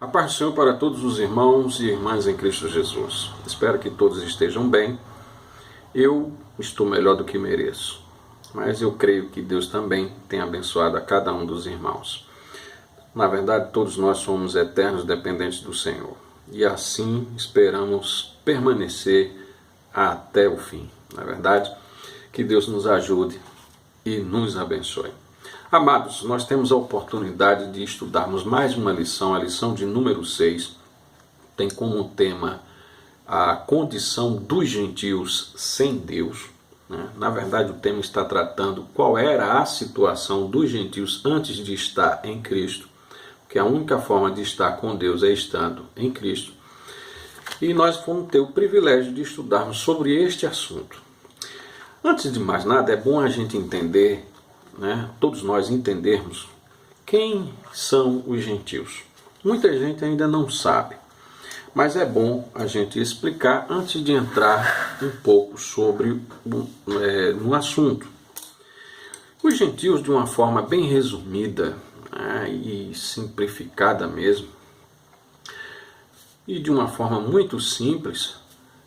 A paz do Senhor para todos os irmãos e irmãs em Cristo Jesus. Espero que todos estejam bem. Eu estou melhor do que mereço, mas eu creio que Deus também tem abençoado a cada um dos irmãos. Na verdade, todos nós somos eternos dependentes do Senhor e assim esperamos permanecer até o fim. Na verdade, que Deus nos ajude e nos abençoe. Amados, nós temos a oportunidade de estudarmos mais uma lição, a lição de número 6, tem como tema a condição dos gentios sem Deus. Na verdade, o tema está tratando qual era a situação dos gentios antes de estar em Cristo, porque a única forma de estar com Deus é estando em Cristo. E nós vamos ter o privilégio de estudarmos sobre este assunto. Antes de mais nada, é bom a gente entender, todos nós entendermos quem são os gentios. Muita gente ainda não sabe, mas é bom a gente explicar antes de entrar um pouco sobre no assunto. Os gentios, de uma forma bem resumida e simplificada mesmo, e de uma forma muito simples,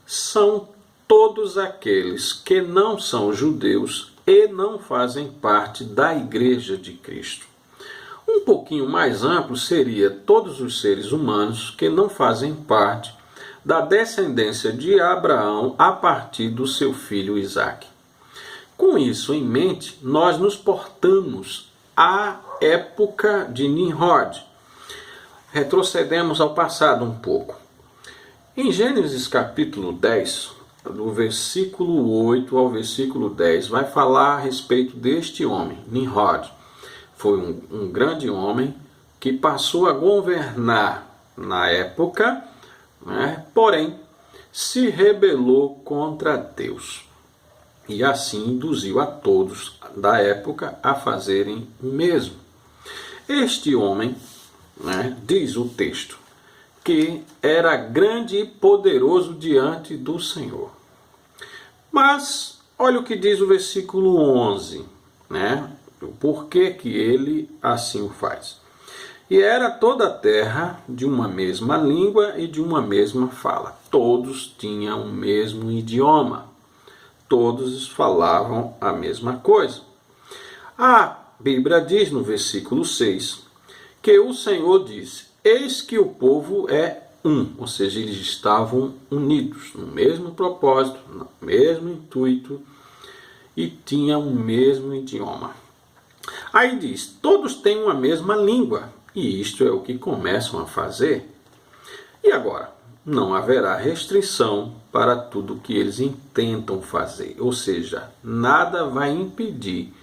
são todos aqueles que não são judeus e não fazem parte da Igreja de Cristo. Um pouquinho mais amplo seria todos os seres humanos que não fazem parte da descendência de Abraão a partir do seu filho Isaque. Com isso em mente, nós nos portamos à época de Nimrod. Retrocedemos ao passado um pouco. Em Gênesis capítulo 10, do versículo 8 ao versículo 10, vai falar a respeito deste homem, Nimrod. Foi um grande homem que passou a governar na época, porém se rebelou contra Deus. E assim induziu a todos da época a fazerem o mesmo. Este homem, diz o texto, que era grande e poderoso diante do Senhor. Mas, olha o que diz o versículo 11, o porquê que ele assim o faz. E era toda a terra de uma mesma língua e de uma mesma fala. Todos tinham o mesmo idioma. Todos falavam a mesma coisa. A Bíblia diz no versículo 6 que o Senhor disse: eis que o povo é um, ou seja, eles estavam unidos no mesmo propósito, no mesmo intuito e tinham o mesmo idioma. Aí diz: todos têm uma mesma língua, e isto é o que começam a fazer. E agora? Não haverá restrição para tudo que eles intentam fazer, ou seja, nada vai impedir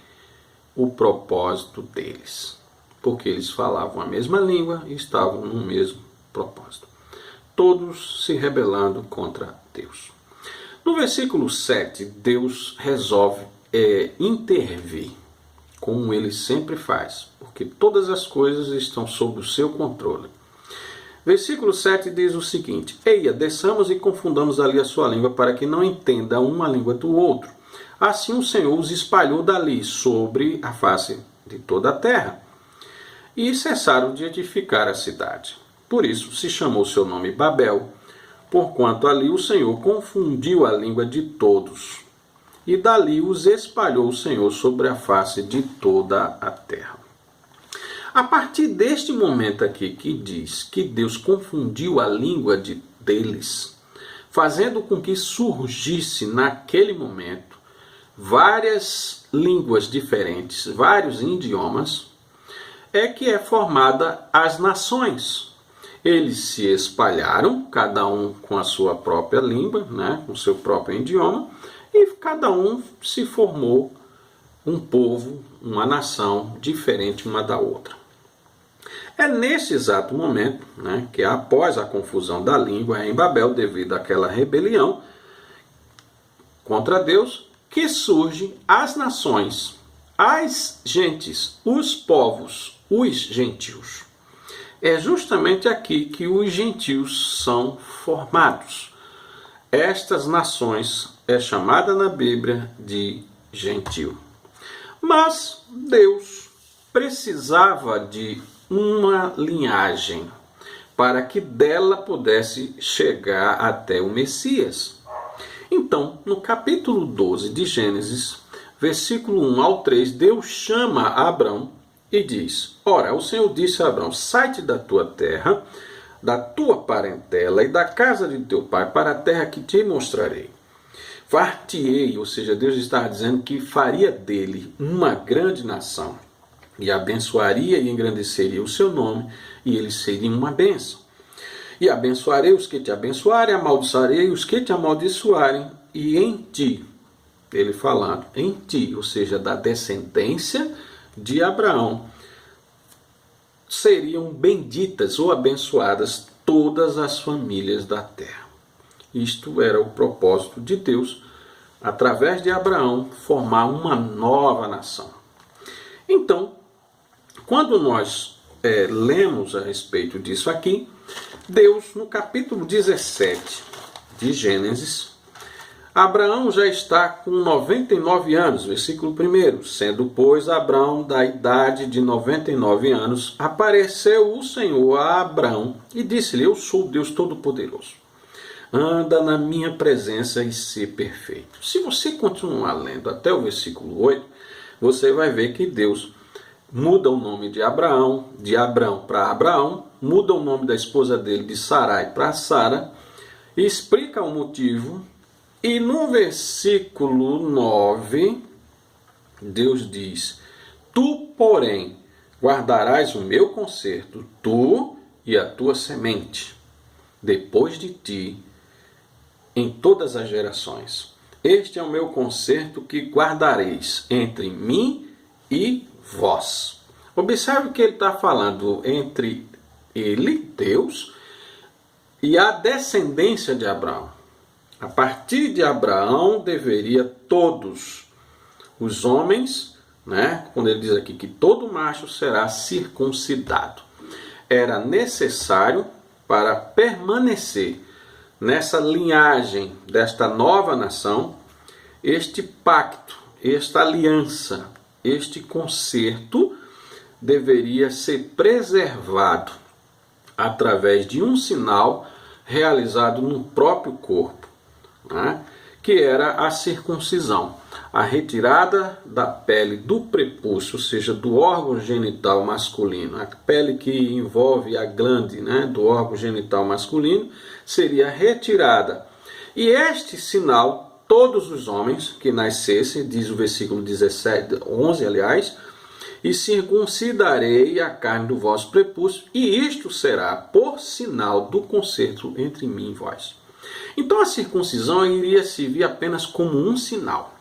o propósito deles, porque eles falavam a mesma língua e estavam no mesmo propósito. Todos se rebelando contra Deus. No versículo 7, Deus resolve intervir, como ele sempre faz, porque todas as coisas estão sob o seu controle. Versículo 7 diz o seguinte: eia, desçamos e confundamos ali a sua língua, para que não entenda uma língua do outro. Assim o Senhor os espalhou dali sobre a face de toda a terra, e cessaram de edificar a cidade. Por isso se chamou seu nome Babel, porquanto ali o Senhor confundiu a língua de todos, e dali os espalhou o Senhor sobre a face de toda a terra. A partir deste momento aqui que diz que Deus confundiu a língua deles, fazendo com que surgisse naquele momento várias línguas diferentes, vários idiomas, é que é formada as nações. Eles se espalharam, cada um com a sua própria língua, com o seu próprio idioma, e cada um se formou um povo, uma nação diferente uma da outra. É nesse exato momento, que após a confusão da língua em Babel, devido àquela rebelião contra Deus, que surgem as nações, as gentes, os povos, os gentios. É justamente aqui que os gentios são formados. Estas nações é chamada na Bíblia de gentio. Mas Deus precisava de uma linhagem para que dela pudesse chegar até o Messias. Então, no capítulo 12 de Gênesis, versículo 1 ao 3, Deus chama Abrão e diz: Ora, o Senhor disse a Abrão: sai-te da tua terra, da tua parentela e da casa de teu pai, para a terra que te mostrarei. Far-te-ei, ou seja, Deus estava dizendo que faria dele uma grande nação, e abençoaria e engrandeceria o seu nome, e ele seria uma bênção. E abençoarei os que te abençoarem, amaldiçoarei os que te amaldiçoarem, e em ti, ele falando, em ti, ou seja, da descendência de Abraão, seriam benditas ou abençoadas todas as famílias da terra. Isto era o propósito de Deus, através de Abraão, formar uma nova nação. Então, quando nós lemos a respeito disso aqui, Deus, no capítulo 17 de Gênesis, Abraão já está com 99 anos, versículo 1. Sendo, pois, Abraão da idade de 99 anos, apareceu o Senhor a Abraão e disse-lhe: eu sou o Deus Todo-Poderoso. Anda na minha presença e sê perfeito. Se você continuar lendo até o versículo 8, você vai ver que Deus muda o nome de Abraão para Abraão, muda o nome da esposa dele de Sarai para Sara, explica o motivo, e no versículo 9, Deus diz: tu, porém, guardarás o meu concerto, tu e a tua semente, depois de ti, em todas as gerações. Este é o meu concerto que guardareis entre mim e vós. Observe que ele está falando entre ele, Deus, e a descendência de Abraão. A partir de Abraão deveria todos os homens, quando ele diz aqui que todo macho será circuncidado. Era necessário para permanecer nessa linhagem desta nova nação, este pacto, esta aliança, este concerto deveria ser preservado através de um sinal realizado no próprio corpo, que era a circuncisão, a retirada da pele do prepúcio, ou seja, do órgão genital masculino, a pele que envolve a glande do órgão genital masculino, seria retirada. E este sinal, todos os homens que nascessem, diz o versículo 11, aliás, e circuncidarei a carne do vosso prepúcio, e isto será por sinal do concerto entre mim e vós. Então a circuncisão iria servir apenas como um sinal.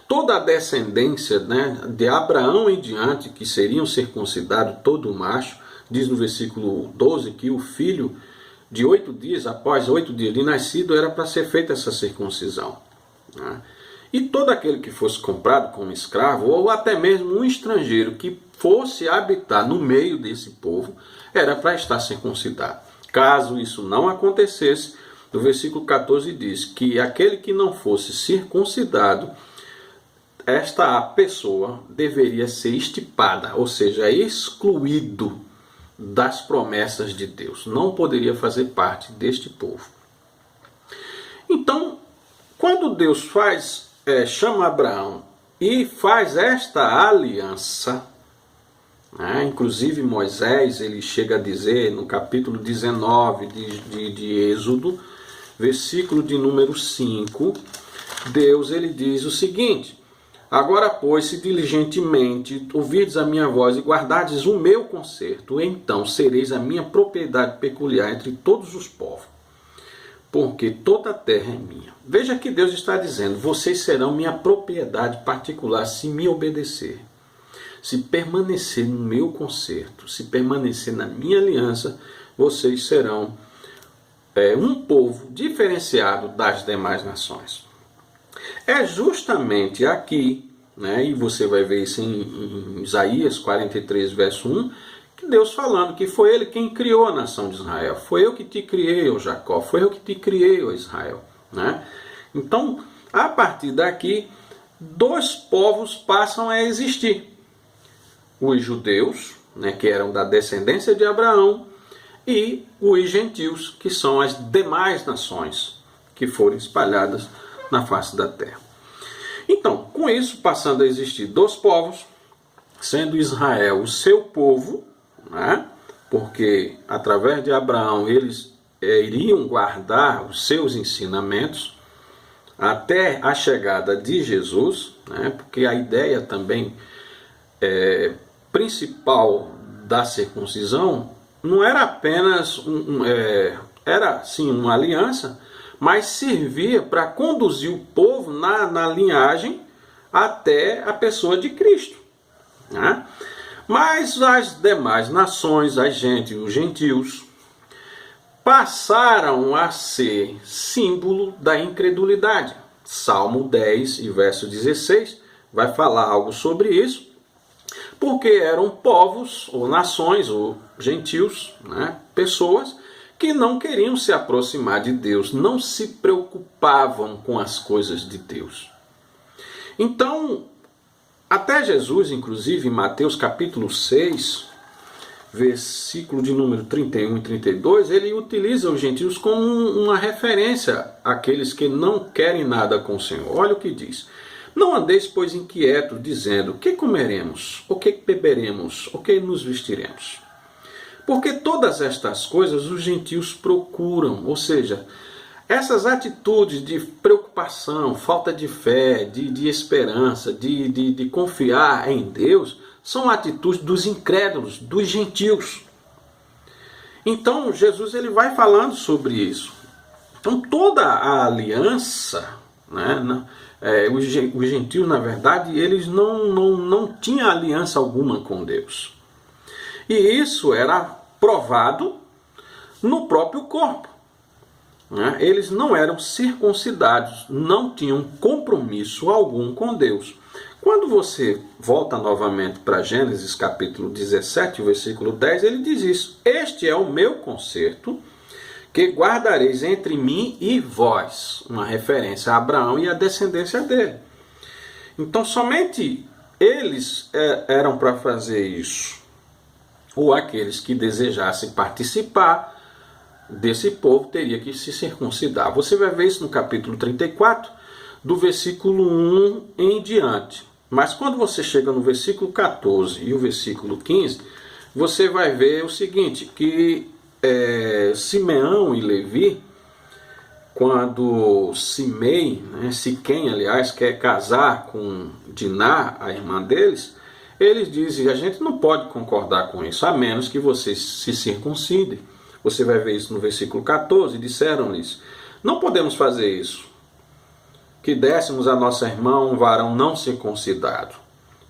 Toda a descendência de Abraão em diante, que seriam circuncidados, todo macho, diz no versículo 12 que o filho de 8 dias, após 8 dias de nascido, era para ser feita essa circuncisão. E todo aquele que fosse comprado como escravo, ou até mesmo um estrangeiro que fosse habitar no meio desse povo, era para estar circuncidado. Caso isso não acontecesse, no versículo 14 diz que aquele que não fosse circuncidado, esta pessoa deveria ser extirpada, ou seja, excluído das promessas de Deus. Não poderia fazer parte deste povo. Então, quando Deus chama Abraão e faz esta aliança, inclusive Moisés, ele chega a dizer no capítulo 19 de Êxodo, versículo de número 5, Deus ele diz o seguinte: agora, pois, se diligentemente ouvirdes a minha voz e guardardes o meu concerto, então sereis a minha propriedade peculiar entre todos os povos, porque toda a terra é minha. Veja que Deus está dizendo: vocês serão minha propriedade particular se me obedecer, se permanecer no meu concerto, se permanecer na minha aliança, vocês serão um povo diferenciado das demais nações. É justamente aqui, e você vai ver isso em Isaías 43, verso 1, que Deus falando que foi Ele quem criou a nação de Israel. Foi eu que te criei, ó Jacó, foi eu que te criei, ó Israel. Então, a partir daqui, dois povos passam a existir. Os judeus, que eram da descendência de Abraão, e os gentios, que são as demais nações que foram espalhadas na face da terra. Então, com isso, passando a existir 2 povos, sendo Israel o seu povo, né? Porque através de Abraão eles iriam guardar os seus ensinamentos até a chegada de Jesus, né? Porque a ideia também principal da circuncisão não era apenas era sim uma aliança, mas servia para conduzir o povo na linhagem até a pessoa de Cristo, né? Mas as demais nações, os gentios, passaram a ser símbolo da incredulidade. Salmo 10 e verso 16 vai falar algo sobre isso, porque eram povos, ou nações, ou gentios, né? Pessoas que não queriam se aproximar de Deus, não se preocupavam com as coisas de Deus. Então, até Jesus, inclusive, em Mateus capítulo 6, versículo de número 31 e 32, ele utiliza os gentios como uma referência àqueles que não querem nada com o Senhor. Olha o que diz: não andeis, pois, inquietos, dizendo, que comeremos, o que beberemos, o que nos vestiremos? Porque todas estas coisas os gentios procuram, ou seja, essas atitudes de preocupação, falta de fé, de esperança, de confiar em Deus, são atitudes dos incrédulos, dos gentios. Então Jesus ele vai falando sobre isso. Então toda a aliança, né, os gentios na verdade eles não tinham aliança alguma com Deus. E isso era provado no próprio corpo. Eles não eram circuncidados, não tinham compromisso algum com Deus. Quando você volta novamente para Gênesis capítulo 17, versículo 10, ele diz isso: este é o meu concerto que guardareis entre mim e vós. Uma referência a Abraão e a descendência dele. Então somente eles eram para fazer isso. Ou aqueles que desejassem participar desse povo teria que se circuncidar. Você vai ver isso no capítulo 34, do versículo 1 em diante. Mas quando você chega no versículo 14 e o versículo 15, você vai ver o seguinte, que Simeão e Levi, quando Simei, Siquém, aliás, quer casar com Diná, a irmã deles, eles dizem, a gente não pode concordar com isso, a menos que vocês se circuncidem. Você vai ver isso no versículo 14, disseram-lhes, não podemos fazer isso, que dessemos a nossa irmã um varão não circuncidado,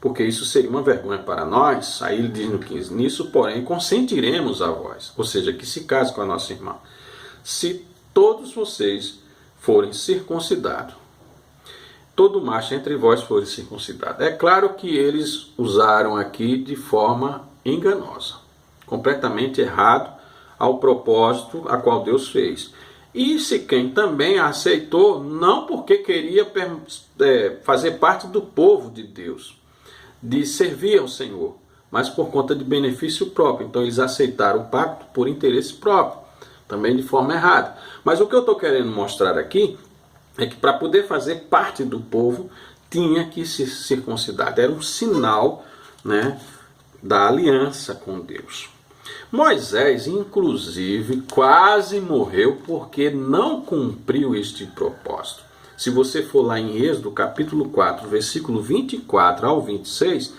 porque isso seria uma vergonha para nós. Aí ele diz no 15, nisso, porém, consentiremos a vós, ou seja, que se case com a nossa irmã, se todos vocês forem circuncidados. Todo macho entre vós for circuncidado. É claro que eles usaram aqui de forma enganosa, completamente errado ao propósito a qual Deus fez. E Siquém também aceitou, não porque queria fazer parte do povo de Deus, de servir ao Senhor, mas por conta de benefício próprio. Então eles aceitaram o pacto por interesse próprio, também de forma errada. Mas o que eu estou querendo mostrar aqui é que para poder fazer parte do povo, tinha que se circuncidar. Era um sinal, da aliança com Deus. Moisés, inclusive, quase morreu porque não cumpriu este propósito. Se você for lá em Êxodo, capítulo 4, versículo 24 ao 26,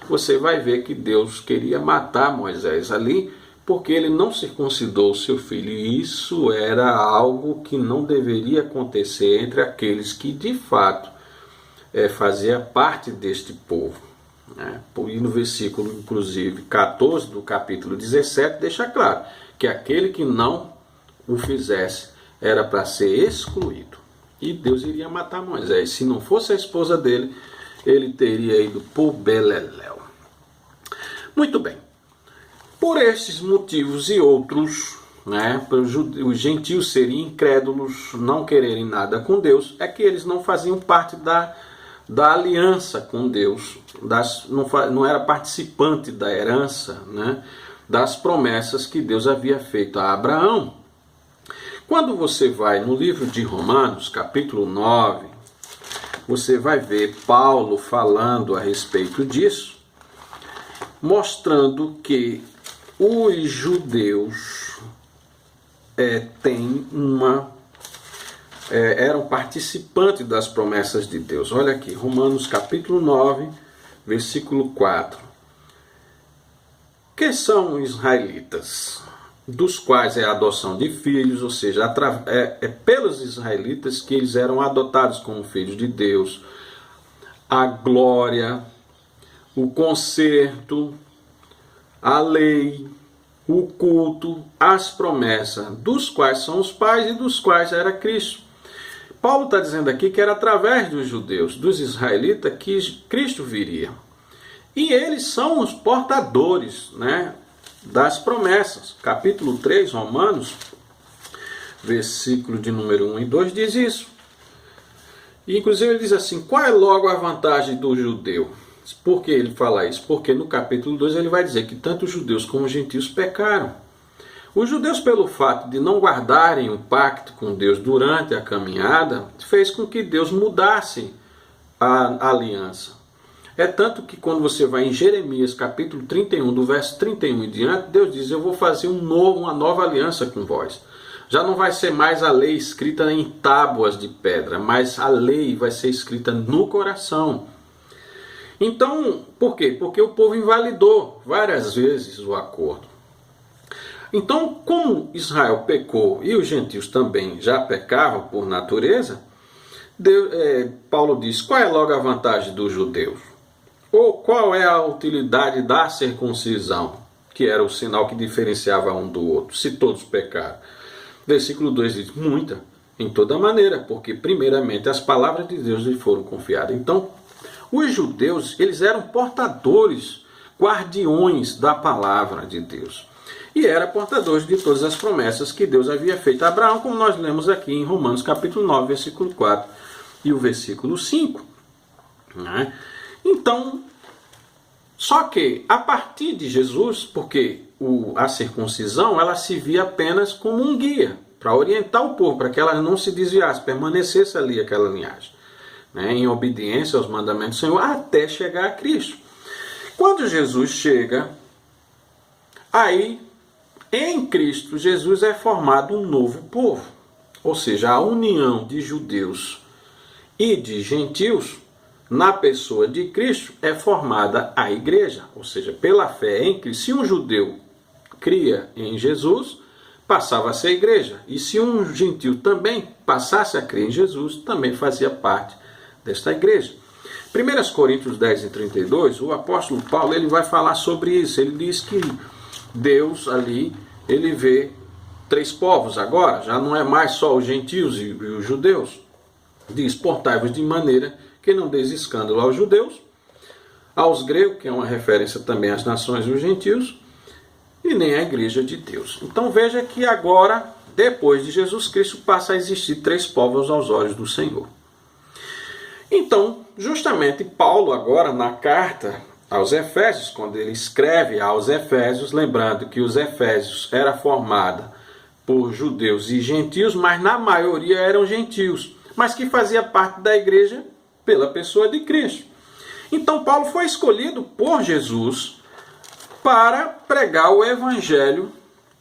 você vai ver que Deus queria matar Moisés ali, porque ele não circuncidou seu filho, e isso era algo que não deveria acontecer entre aqueles que de fato fazia parte deste povo. E no versículo, inclusive, 14 do capítulo 17, deixa claro que aquele que não o fizesse era para ser excluído. E Deus iria matar Moisés. Se não fosse a esposa dele, ele teria ido por Beleléu. Muito bem. Por estes motivos e outros, os gentios serem incrédulos, não quererem nada com Deus, é que eles não faziam parte da aliança com Deus, não era participante da herança, das promessas que Deus havia feito a Abraão. Quando você vai no livro de Romanos, capítulo 9, você vai ver Paulo falando a respeito disso, mostrando que os judeus eram participantes das promessas de Deus. Olha aqui, Romanos capítulo 9, versículo 4. Que são os israelitas? Dos quais é a adoção de filhos, ou seja, pelos israelitas que eles eram adotados como filhos de Deus, a glória, o conserto, a lei, o culto, as promessas, dos quais são os pais e dos quais era Cristo. Paulo está dizendo aqui que era através dos judeus, dos israelitas, que Cristo viria. E eles são os portadores, das promessas. Capítulo 3, Romanos, versículo de número 1 e 2, diz isso. E, inclusive ele diz assim, qual é logo a vantagem do judeu? Por que ele fala isso? Porque no capítulo 2 ele vai dizer que tanto os judeus como os gentios pecaram. Os judeus, pelo fato de não guardarem o pacto com Deus durante a caminhada, fez com que Deus mudasse a aliança. É tanto que quando você vai em Jeremias capítulo 31, do verso 31 em diante, Deus diz, eu vou fazer uma nova aliança com vós. Já não vai ser mais a lei escrita em tábuas de pedra, mas a lei vai ser escrita no coração. Então, por quê? Porque o povo invalidou várias vezes o acordo. Então, como Israel pecou e os gentios também já pecavam por natureza, Paulo diz, qual é logo a vantagem dos judeus? Ou qual é a utilidade da circuncisão, que era o sinal que diferenciava um do outro, se todos pecaram? Versículo 2 diz, muita, em toda maneira, porque primeiramente as palavras de Deus lhe foram confiadas. Então, os judeus, eles eram portadores, guardiões da palavra de Deus. E eram portadores de todas as promessas que Deus havia feito a Abraão, como nós lemos aqui em Romanos capítulo 9, versículo 4 e o versículo 5. Então, só que a partir de Jesus, porque a circuncisão ela se via apenas como um guia, para orientar o povo, para que ela não se desviasse, permanecesse ali aquela linhagem, em obediência aos mandamentos do Senhor, até chegar a Cristo. Quando Jesus chega, aí em Cristo Jesus é formado um novo povo, ou seja, a união de judeus e de gentios na pessoa de Cristo é formada a igreja, ou seja, pela fé em Cristo. Se um judeu cria em Jesus, passava a ser igreja, e se um gentio também passasse a crer em Jesus, também fazia parte desta igreja. 1 Coríntios 10 e 32, o apóstolo Paulo ele vai falar sobre isso. Ele diz que Deus ali, ele vê três povos agora, já não é mais só os gentios e os judeus. Diz, portai-vos de maneira que não deis escândalo aos judeus, aos gregos, que é uma referência também às nações e os gentios, e nem à igreja de Deus. Então veja que agora, depois de Jesus Cristo, passa a existir três povos aos olhos do Senhor. Então, justamente Paulo agora na carta aos Efésios, quando ele escreve aos Efésios, lembrando que os Efésios era formada por judeus e gentios, mas na maioria eram gentios, mas que fazia parte da igreja pela pessoa de Cristo. Então Paulo foi escolhido por Jesus para pregar o evangelho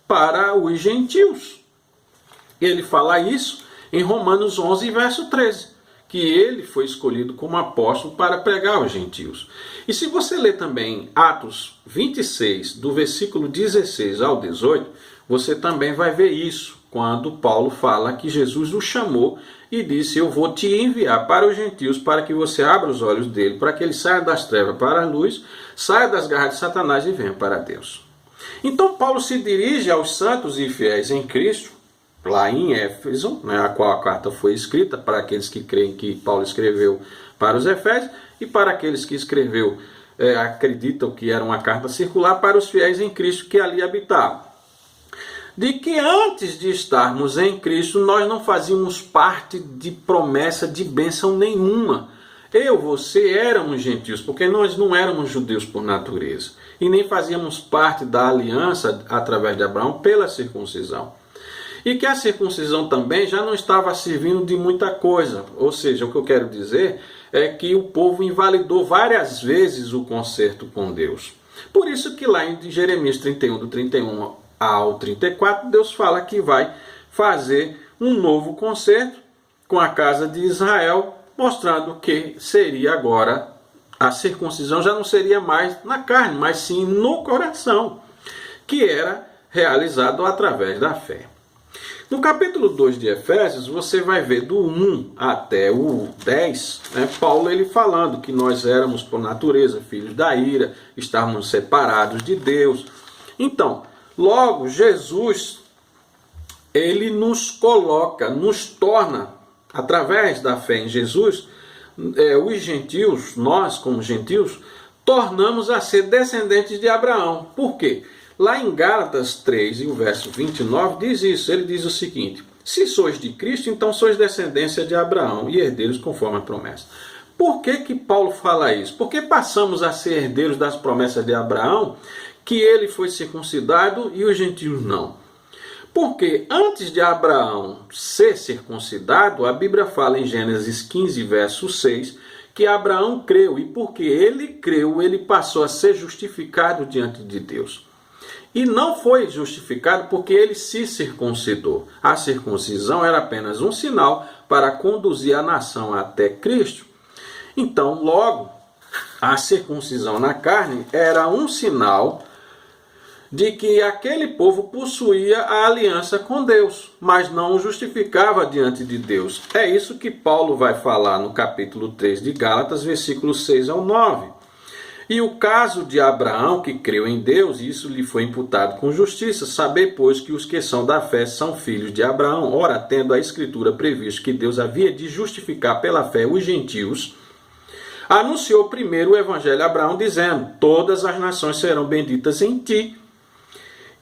para os gentios. Ele fala isso em Romanos 11, verso 13. Que ele foi escolhido como apóstolo para pregar aos gentios. E se você ler também Atos 26, do versículo 16 ao 18, você também vai ver isso, quando Paulo fala que Jesus o chamou e disse, eu vou te enviar para os gentios para que você abra os olhos dele, para que ele saia das trevas para a luz, saia das garras de Satanás e venha para Deus. Então Paulo se dirige aos santos e fiéis em Cristo, lá em Éfeso, a qual a carta foi escrita, para aqueles que creem que Paulo escreveu para os Efésios, e para aqueles que escreveu, acreditam que era uma carta circular para os fiéis em Cristo que ali habitavam. De que antes de estarmos em Cristo, nós não fazíamos parte de promessa de bênção nenhuma. você éramos gentios, porque nós não éramos judeus por natureza. E nem fazíamos parte da aliança através de Abraão pela circuncisão. E que a circuncisão também já não estava servindo de muita coisa. Ou seja, o que eu quero dizer é que o povo invalidou várias vezes o concerto com Deus. Por isso que lá em Jeremias 31, do 31 ao 34, Deus fala que vai fazer um novo concerto com a casa de Israel, mostrando que seria agora, a circuncisão já não seria mais na carne, mas sim no coração, que era realizado através da fé. No capítulo 2 de Efésios, você vai ver do 1 até o 10, Paulo ele falando que nós éramos por natureza filhos da ira, estávamos separados de Deus. Então, logo, Jesus, ele nos coloca, nos torna, através da fé em Jesus, os gentios, nós como gentios, tornamos a ser descendentes de Abraão. Por quê? Lá em Gálatas 3, e o verso 29, diz isso. Ele diz o seguinte: se sois de Cristo, então sois descendência de Abraão e herdeiros conforme a promessa. Por que Paulo fala isso? Porque passamos a ser herdeiros das promessas de Abraão, que ele foi circuncidado e os gentios não. Porque antes de Abraão ser circuncidado, a Bíblia fala em Gênesis 15, verso 6, que Abraão creu, e porque ele creu, ele passou a ser justificado diante de Deus. E não foi justificado porque ele se circuncidou. A circuncisão era apenas um sinal para conduzir a nação até Cristo. Então, logo, a circuncisão na carne era um sinal de que aquele povo possuía a aliança com Deus, mas não o justificava diante de Deus. É isso que Paulo vai falar no capítulo 3 de Gálatas, versículos 6 ao 9. E o caso de Abraão, que creu em Deus, isso lhe foi imputado com justiça. Saber, pois, que os que são da fé são filhos de Abraão. Ora, tendo a Escritura previsto que Deus havia de justificar pela fé os gentios, anunciou primeiro o evangelho a Abraão, dizendo: todas as nações serão benditas em ti.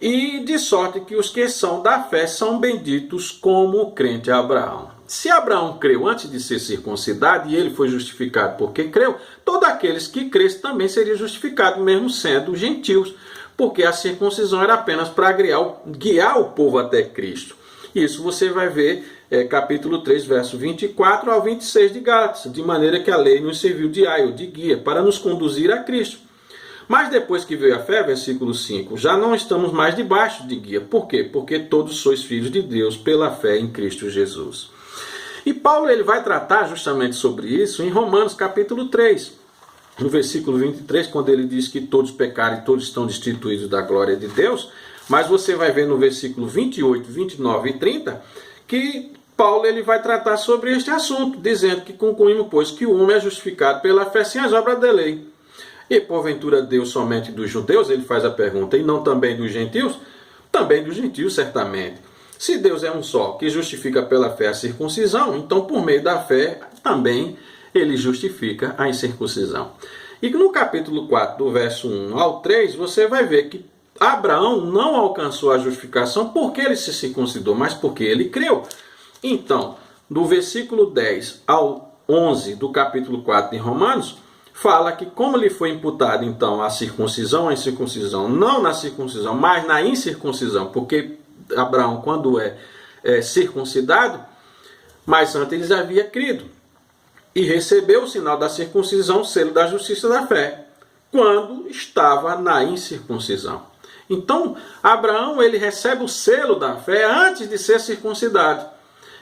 E de sorte que os que são da fé são benditos como o crente Abraão. Se Abraão creu antes de ser circuncidado e ele foi justificado porque creu, todos aqueles que crescem também seriam justificados, mesmo sendo gentios, porque a circuncisão era apenas para guiar o povo até Cristo. Isso você vai ver capítulo 3, verso 24 ao 26 de Gálatas, de maneira que a lei nos serviu de aio, de guia, para nos conduzir a Cristo. Mas depois que veio a fé, versículo 5, já não estamos mais debaixo de guia. Por quê? Porque todos sois filhos de Deus pela fé em Cristo Jesus. E Paulo ele vai tratar justamente sobre isso em Romanos capítulo 3, no versículo 23, quando ele diz que todos pecaram e todos estão destituídos da glória de Deus. Mas você vai ver no versículo 28, 29 e 30, que Paulo ele vai tratar sobre este assunto, dizendo que concluímos, pois, que o homem é justificado pela fé sem as obras da lei. E porventura Deus somente dos judeus? Ele faz a pergunta, e não também dos gentios? Também dos gentios, certamente. Se Deus é um só, que justifica pela fé a circuncisão, então por meio da fé também ele justifica a incircuncisão. E no capítulo 4, do verso 1 ao 3, você vai ver que Abraão não alcançou a justificação porque ele se circuncidou, mas porque ele creu. Então, do versículo 10 ao 11 do capítulo 4 de Romanos, fala que como lhe foi imputado então a incircuncisão, não na circuncisão, mas na incircuncisão, porque Abraão, quando é circuncidado, mas antes ele já havia crido e recebeu o sinal da circuncisão, o selo da justiça da fé, quando estava na incircuncisão. Então, Abraão ele recebe o selo da fé antes de ser circuncidado.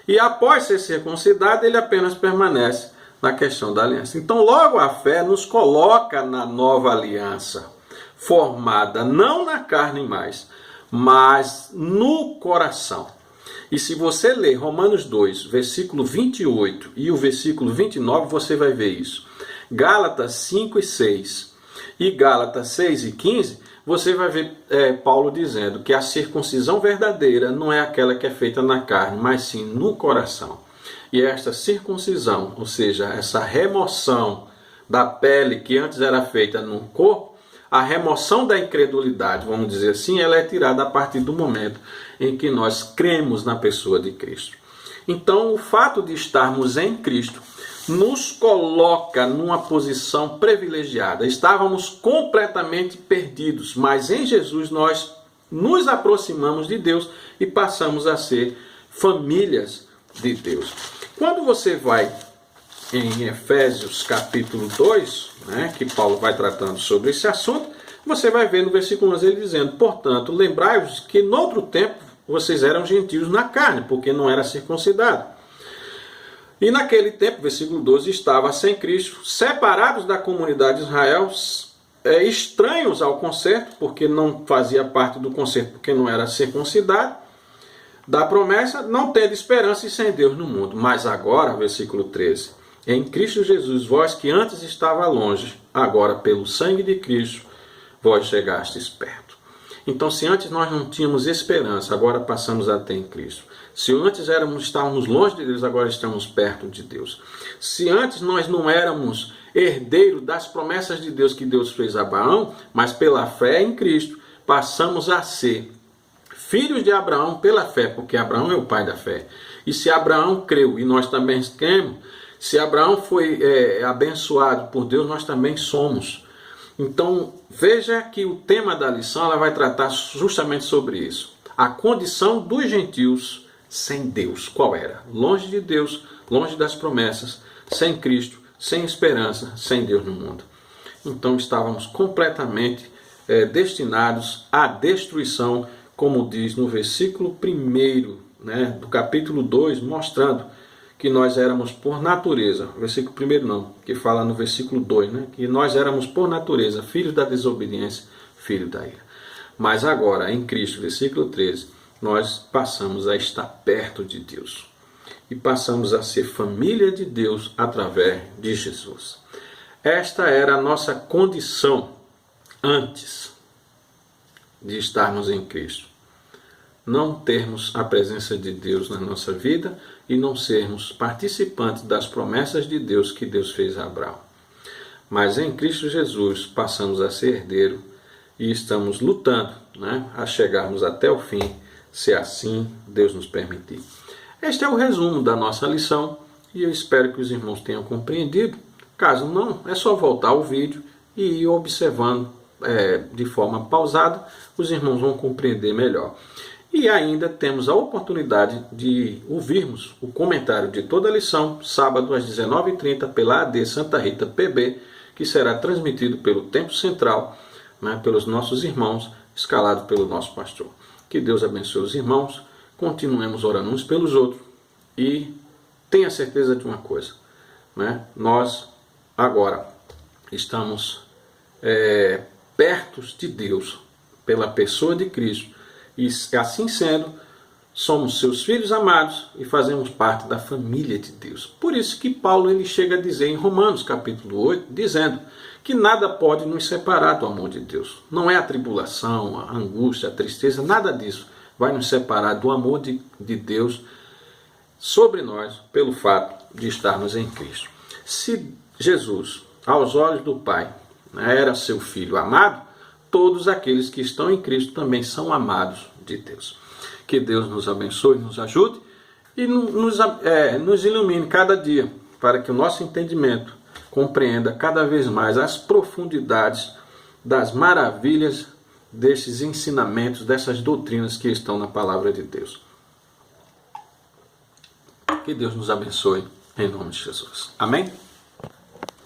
E após ser circuncidado, ele apenas permanece na questão da aliança. Então, logo a fé nos coloca na nova aliança, formada não na carne mais, mas no coração. E se você ler Romanos 2, versículo 28 e o versículo 29, você vai ver isso. Gálatas 5 e 6 e Gálatas 6 e 15, você vai ver Paulo dizendo que a circuncisão verdadeira não é aquela que é feita na carne, mas sim no coração. E esta circuncisão, ou seja, essa remoção da pele que antes era feita no corpo, a remoção da incredulidade, vamos dizer assim, ela é tirada a partir do momento em que nós cremos na pessoa de Cristo. Então, o fato de estarmos em Cristo nos coloca numa posição privilegiada. Estávamos completamente perdidos, mas em Jesus nós nos aproximamos de Deus e passamos a ser famílias de Deus. Quando você vai em Efésios capítulo 2, né, que Paulo vai tratando sobre esse assunto, você vai ver no versículo 11 ele dizendo: portanto, lembrai-vos que noutro tempo vocês eram gentios na carne, porque não era circuncidado. E naquele tempo, versículo 12, estava sem Cristo, separados da comunidade de Israel, estranhos ao concerto, porque não fazia parte do concerto, porque não era circuncidado, da promessa, não tendo esperança e sem Deus no mundo. Mas agora, versículo 13, em Cristo Jesus, vós que antes estava longe, agora pelo sangue de Cristo, vós chegastes perto. Então, se antes nós não tínhamos esperança, agora passamos a ter em Cristo. Se antes estávamos longe de Deus, agora estamos perto de Deus. Se antes nós não éramos herdeiros das promessas de Deus que Deus fez a Abraão, mas pela fé em Cristo, passamos a ser filhos de Abraão pela fé, porque Abraão é o pai da fé. E se Abraão creu e nós também cremos, se Abraão foi abençoado por Deus, nós também somos. Então, veja que o tema da lição ela vai tratar justamente sobre isso. A condição dos gentios sem Deus. Qual era? Longe de Deus, longe das promessas, sem Cristo, sem esperança, sem Deus no mundo. Então, estávamos completamente destinados à destruição, como diz no versículo 1, né, do capítulo 2, mostrando que nós éramos por natureza, versículo 1 não, que fala no versículo 2, né, que nós éramos por natureza filhos da desobediência, filhos da ira. Mas agora, em Cristo, versículo 13, nós passamos a estar perto de Deus. E passamos a ser família de Deus através de Jesus. Esta era a nossa condição antes de estarmos em Cristo. Não termos a presença de Deus na nossa vida e não sermos participantes das promessas de Deus que Deus fez a Abraão. Mas em Cristo Jesus passamos a ser herdeiro e estamos lutando, né, a chegarmos até o fim, se assim Deus nos permitir. Este é o resumo da nossa lição e eu espero que os irmãos tenham compreendido. Caso não, é só voltar ao vídeo e ir observando de forma pausada, os irmãos vão compreender melhor. E ainda temos a oportunidade de ouvirmos o comentário de toda a lição, sábado às 19h30, pela AD Santa Rita PB, que será transmitido pelo Templo Central, né, pelos nossos irmãos, escalado pelo nosso pastor. Que Deus abençoe os irmãos, continuemos orando uns pelos outros e tenha certeza de uma coisa, né? Nós agora estamos perto de Deus pela pessoa de Cristo e assim sendo, somos seus filhos amados e fazemos parte da família de Deus. Por isso que Paulo ele chega a dizer em Romanos capítulo 8, dizendo que nada pode nos separar do amor de Deus. Não é a tribulação, a angústia, a tristeza, nada disso vai nos separar do amor de Deus sobre nós pelo fato de estarmos em Cristo. Se Jesus, aos olhos do Pai, era seu filho amado, todos aqueles que estão em Cristo também são amados de Deus. Que Deus nos abençoe, nos ajude e nos ilumine cada dia para que o nosso entendimento compreenda cada vez mais as profundidades das maravilhas desses ensinamentos, dessas doutrinas que estão na palavra de Deus. Que Deus nos abençoe em nome de Jesus. Amém?